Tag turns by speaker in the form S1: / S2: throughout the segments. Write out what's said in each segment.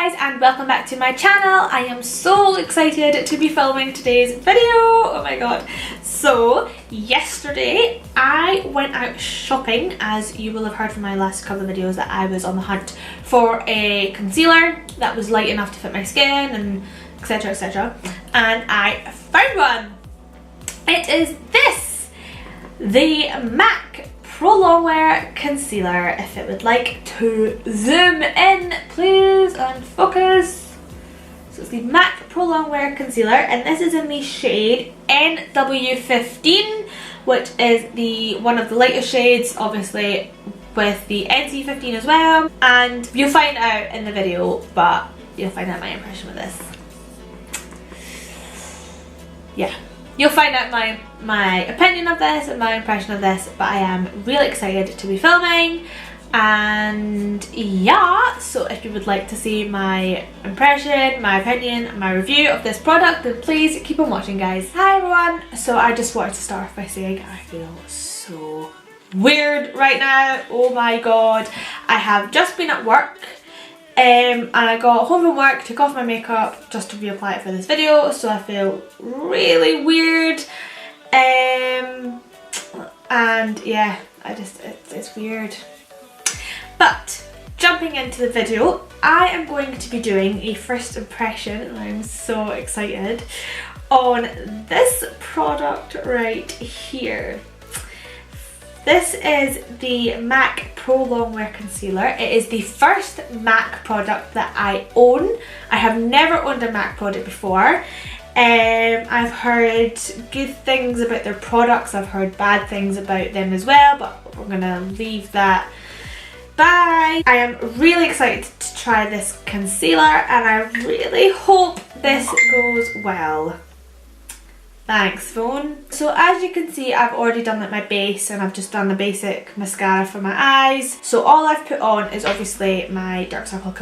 S1: guys and welcome back to my channel. I am so excited to be filming today's video. Oh my god. So yesterday I went out shopping, as you will have heard from my last couple of videos that I was on the hunt for a concealer that was light enough to fit my skin and etc, etc, and I found one. It is this, the MAC Pro Longwear concealer. If it would like to zoom in please and focus. So it's the MAC Pro Longwear concealer and this is in the shade NW15, which is the one of the lightest shades, obviously with the NC15 as well, and you'll find out in the video, but you'll find out my impression with this. Yeah, you'll find out my opinion of this and my impression of this, but I am really excited to be filming. And yeah, so if you would like to see my impression, my opinion, my review of this product, then please keep on watching, guys. Hi everyone. So I just wanted to start off by saying I feel so weird right now. Oh my god. I have just been at work and I got home from work, took off my makeup just to reapply it for this video, so I feel really weird. And yeah, it's weird. But jumping into the video, I am going to be doing a first impression, and I'm so excited, on this product right here. This is the MAC Pro Longwear Concealer. It is the first MAC product that I own. I have never owned a MAC product before. I've heard good things about their products, I've heard bad things about them as well, but we're gonna leave that. Bye! I am really excited to try this concealer and I really hope this goes well. Thanks phone. So as you can see, I've already done like my base and I've just done the basic mascara for my eyes. So all I've put on is obviously my dark circle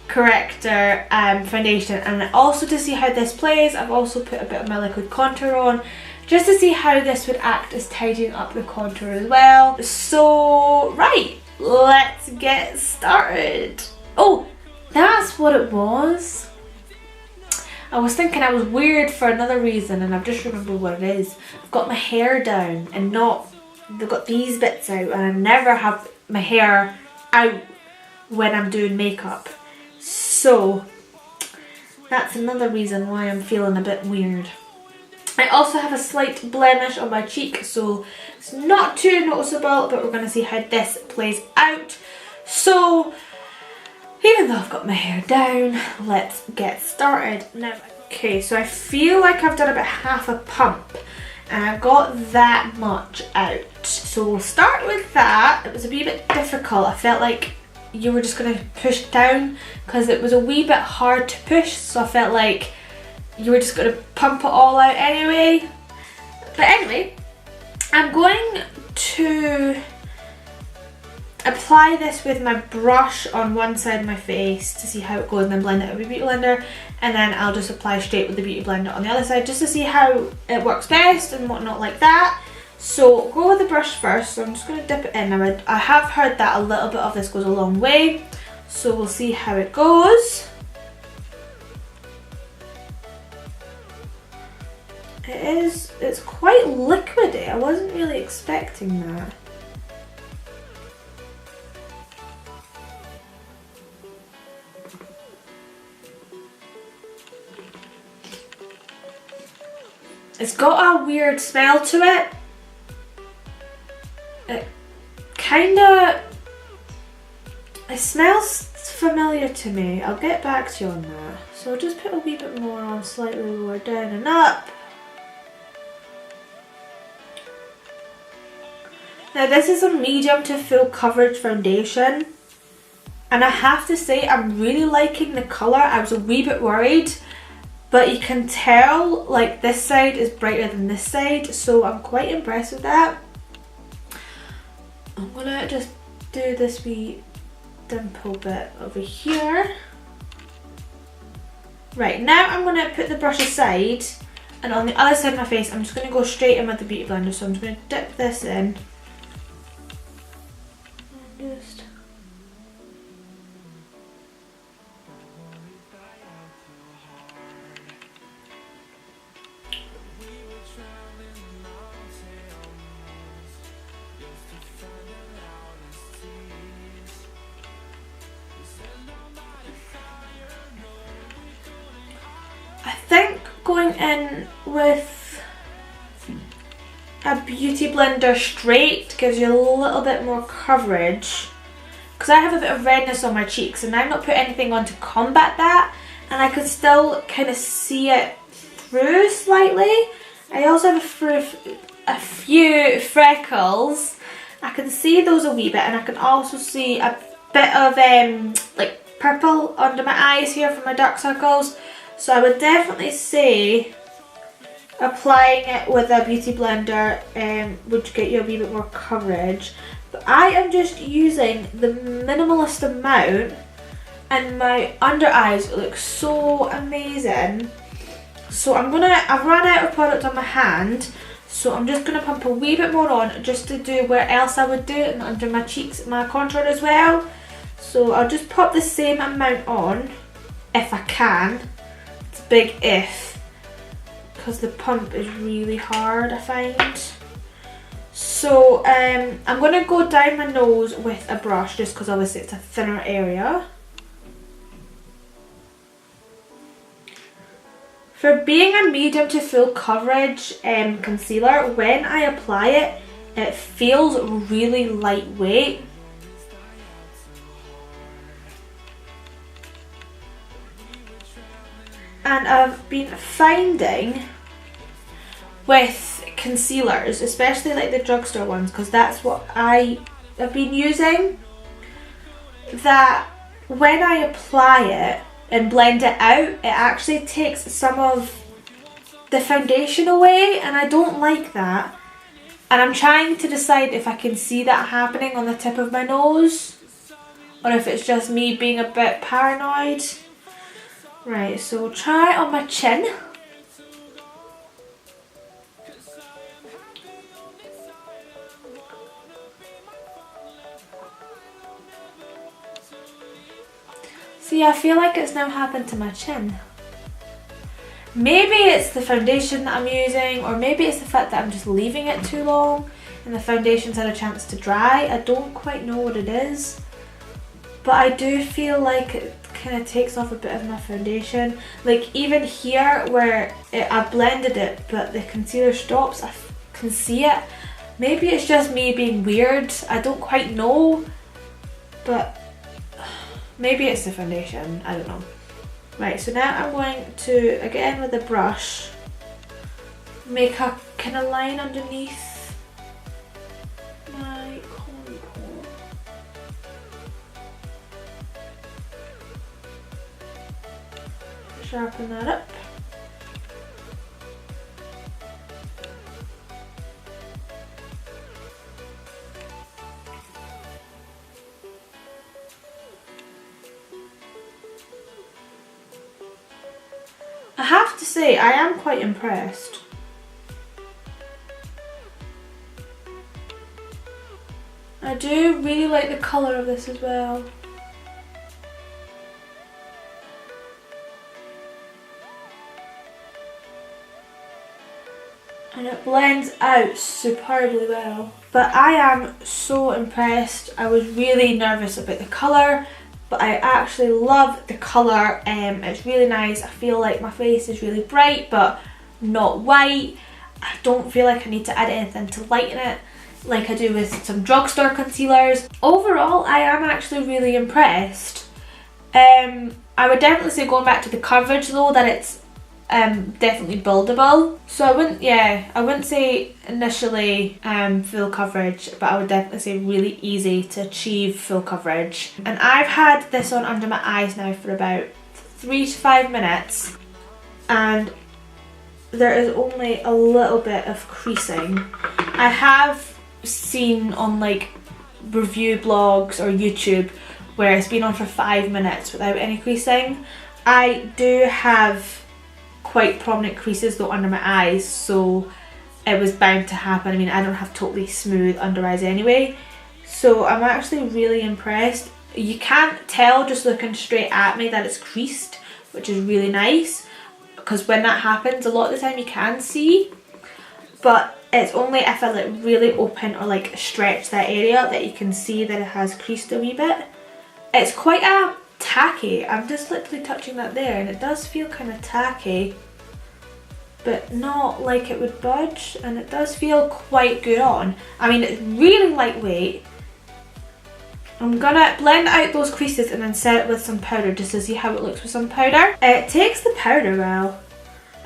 S1: corrector foundation, and also to see how this plays, I've also put a bit of my liquid contour on, just to see how this would act as tidying up the contour as well. So right, let's get started. Oh, that's what it was. I was thinking I was weird for another reason and I've just remembered what it is. I've got my hair down and they've got these bits out, and I never have my hair out when I'm doing makeup. So that's another reason why I'm feeling a bit weird. I also have a slight blemish on my cheek, so it's not too noticeable, but we're going to see how this plays out. So even though I've got my hair down, let's get started. Now, okay, so I feel like I've done about half a pump and I've got that much out. So we'll start with that. It was a wee bit difficult. I felt like you were just going to push down because it was a wee bit hard to push, so I felt like you were just going to pump it all out anyway. But anyway, I'm going to apply this with my brush on one side of my face to see how it goes, and then blend it with a beauty blender, and then I'll just apply straight with the beauty blender on the other side just to see how it works best and whatnot like that. So go with the brush first, so I'm just going to dip it in. Now I have heard that a little bit of this goes a long way, so we'll see how it goes. It's quite liquidy, I wasn't really expecting that. It's got a weird smell to it. It smells familiar to me. I'll get back to you on that. So I'll just put a wee bit more on, slightly lower down and up. Now this is a medium to full coverage foundation, and I have to say I'm really liking the colour. I was a wee bit worried, but you can tell like this side is brighter than this side, so I'm quite impressed with that. I'm gonna just do this wee dimple bit over here. Right, now I'm gonna put the brush aside, and on the other side of my face I'm just gonna go straight in with the beauty blender. So I'm just gonna dip this in Just I think going in with a beauty blender straight gives you a little bit more coverage, because I have a bit of redness on my cheeks and I've not put anything on to combat that, and I could still kind of see it through slightly. I also have a few freckles. I can see those a wee bit, and I can also see a bit of like purple under my eyes here from my dark circles. So I would definitely say applying it with a beauty blender would get you a wee bit more coverage. But I am just using the minimalist amount, and my under eyes look so amazing. So I've run out of product on my hand, so I'm just gonna pump a wee bit more on just to do where else I would do it, and under my cheeks, my contour as well. So I'll just pop the same amount on if I can. It's a big if, because the pump is really hard, I find. So I'm going to go down my nose with a brush, just because obviously it's a thinner area. For being a medium to full coverage concealer, when I apply it, it feels really lightweight. And I've been finding with concealers, especially like the drugstore ones, because that's what I have been using, that when I apply it and blend it out, it actually takes some of the foundation away, and I don't like that. And I'm trying to decide if I can see that happening on the tip of my nose, or if it's just me being a bit paranoid. Right, so we'll try it on my chin. See, I feel like it's now happened to my chin. Maybe it's the foundation that I'm using, or maybe it's the fact that I'm just leaving it too long and the foundation's had a chance to dry. I don't quite know what it is, but I do feel like it kind of takes off a bit of my foundation. Like even here where I've blended it but the concealer stops, I can see it. Maybe it's just me being weird, I don't quite know, but maybe it's the foundation, I don't know. Right, so now I'm going to, again with the brush, make a kind of line underneath my contour. Sharpen that up. I have to say, I am quite impressed. I do really like the colour of this as well. And it blends out superbly well. But I am so impressed. I was really nervous about the colour, but I actually love the colour. It's really nice. I feel like my face is really bright but not white. I don't feel like I need to add anything to lighten it like I do with some drugstore concealers. Overall, I am actually really impressed. I would definitely say, going back to the coverage though, that it's definitely buildable. So I wouldn't say initially full coverage, but I would definitely say really easy to achieve full coverage. And I've had this on under my eyes now for about 3 to 5 minutes, and there is only a little bit of creasing. I have seen on like review blogs or YouTube where it's been on for 5 minutes without any creasing. I do have quite prominent creases though under my eyes, so it was bound to happen. I mean, I don't have totally smooth under eyes anyway, So I'm actually really impressed. You can't tell just looking straight at me that it's creased, which is really nice, because when that happens a lot of the time you can see, but it's only if I like really open or like stretch that area that you can see that it has creased a wee bit. It's quite a tacky. I'm just literally touching that there and it does feel kind of tacky, but not like it would budge, and it does feel quite good on. I mean, it's really lightweight. I'm gonna blend out those creases and then set it with some powder just to see how it looks with some powder. It takes the powder well,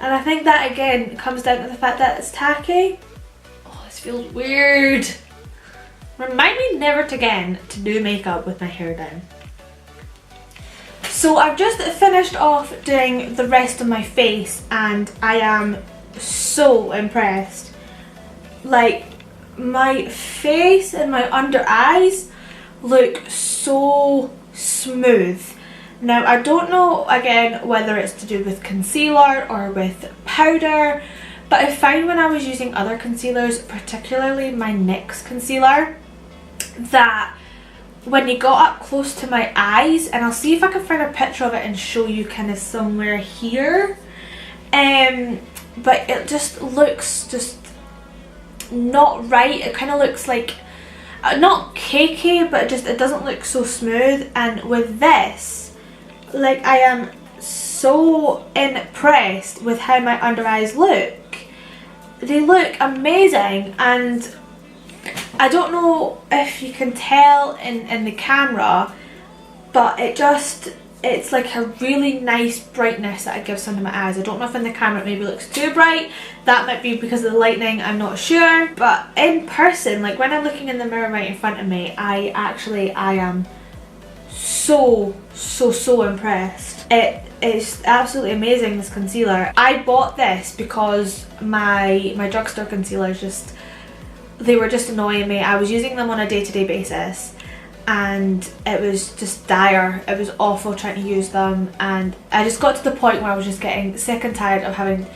S1: and I think that again comes down to the fact that it's tacky. Oh, this feels weird. Remind me never again to do makeup with my hair down. So I've just finished off doing the rest of my face and I am so impressed. Like, my face and my under eyes look so smooth. Now I don't know again whether it's to do with concealer or with powder, but I found when I was using other concealers, particularly my NYX concealer, that when you got up close to my eyes, and I'll see if I can find a picture of it and show you kind of somewhere here, but it just looks just not right. It kind of looks like not cakey, but just it doesn't look so smooth. And with this, like, I am so impressed with how my under eyes look. They look amazing, and I don't know if you can tell in the camera, but it's like a really nice brightness that it gives under my eyes. I don't know if in the camera it maybe looks too bright. That might be because of the lighting, I'm not sure. But in person, like when I'm looking in the mirror right in front of me, I am so impressed. It is absolutely amazing, this concealer. I bought this because my drugstore concealers they were just annoying me. I was using them on a day-to-day basis and it was just dire. It was awful trying to use them, and I just got to the point where I was just getting sick and tired of having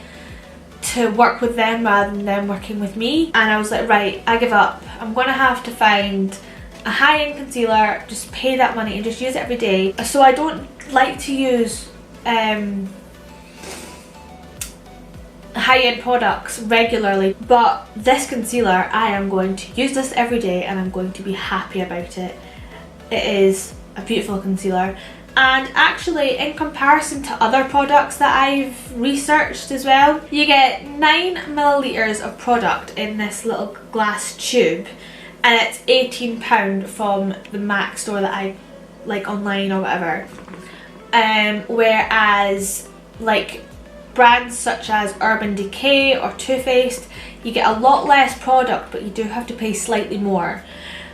S1: to work with them rather than them working with me. And I was like, right, I give up. I'm gonna have to find a high-end concealer, just pay that money and just use it every day. So I don't like to use high-end products regularly, but this concealer, I am going to use this every day and I'm going to be happy about it. It is a beautiful concealer, and actually in comparison to other products that I've researched as well, you get 9 millilitres of product in this little glass tube, and it's £18 from the MAC store that I like online or whatever, whereas like brands such as Urban Decay or Too Faced, you get a lot less product but you do have to pay slightly more.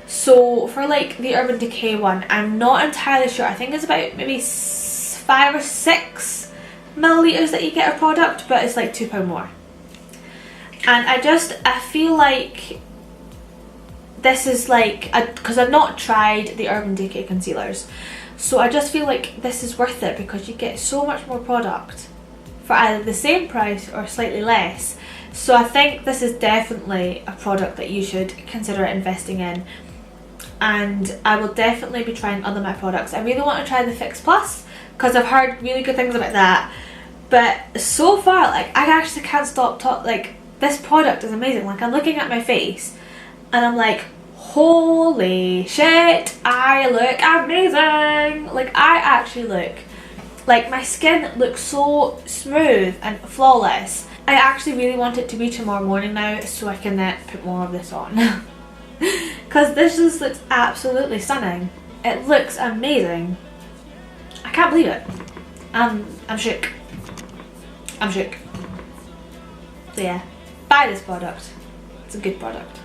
S1: So for like the Urban Decay one, I'm not entirely sure, I think it's about maybe 5 or 6 millilitres that you get a product, but it's like £2 more. And I feel like this is like, because I've not tried the Urban Decay concealers, so I just feel like this is worth it because you get so much more product for either the same price or slightly less. So I think this is definitely a product that you should consider investing in, and I will definitely be trying other my products. I really want to try the Fix Plus because I've heard really good things about that, but so far, like, I actually can't stop like, this product is amazing. Like, I'm looking at my face and I'm like, holy shit, I look amazing. Like, I actually look like, my skin looks so smooth and flawless. I actually really want it to be tomorrow morning now so I can put more of this on. Because this just looks absolutely stunning. It looks amazing. I can't believe it. I'm shook. I'm shook. So yeah, buy this product. It's a good product.